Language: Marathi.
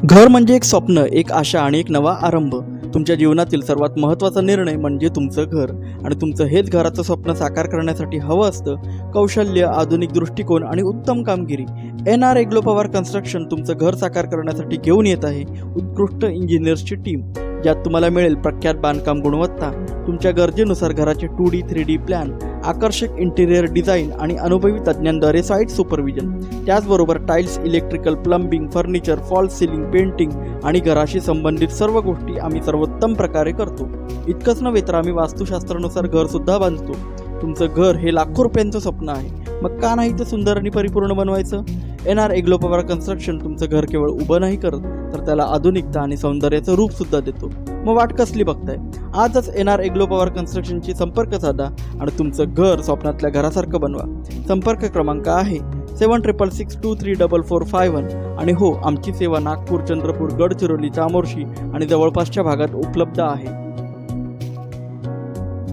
घर म्हणजे एक स्वप्न, एक आशा आणि एक नवा आरंभ. तुमच्या जीवनातील सर्वात महत्त्वाचा निर्णय म्हणजे तुमचं घर. आणि तुमचं हेच घराचं स्वप्न साकार करण्यासाठी हवं असतं कौशल्य, आधुनिक दृष्टिकोन आणि उत्तम कामगिरी. NR एग्लो पॉवर कन्स्ट्रक्शन तुमचं घर साकार करण्यासाठी घेऊन येत आहे उत्कृष्ट इंजिनियर्सची टीम, ज्यात तुम्हाला मिळेल प्रख्यात बांधकाम गुणवत्ता, तुमच्या गरजेनुसार घराचे 2D 3D प्लॅन, आकर्षक इंटिरियर डिझाईन आणि अनुभवी तज्ज्ञांद्वारे साईट सुपरविजन. त्याचबरोबर tiles, electrical, plumbing, furniture, fall ceiling, painting आणि घराशी संबंधित सर्व गोष्टी आम्ही सर्वोत्तम प्रकारे करतो. इतकंच नव्हे तर आम्ही वास्तुशास्त्रानुसार घरसुद्धा बांधतो. तुमचं घर हे लाखो रुपयांचं स्वप्न आहे, मग का नाही ते सुंदर आणि परिपूर्ण बनवायचं? NR एग्लो पॉवर कन्स्ट्रक्शन तुमचं घर केवळ उभं नाही करत, तर त्याला आधुनिकता आणि सौंदर्याचं रूप सुद्धा देतो. मग वाट कसली बघताय? आजच NR एग्लो पॉवर कन्स्ट्रक्शनची संपर्क साधा आणि तुमचं घर स्वप्नातल्या घरासारखं बनवा. संपर्क क्रमांक आहे 7662344451. आणि हो, आमची सेवा नागपूर, चंद्रपूर, गडचिरोली, चामोर्शी आणि जवळपासच्या भागात उपलब्ध आहे.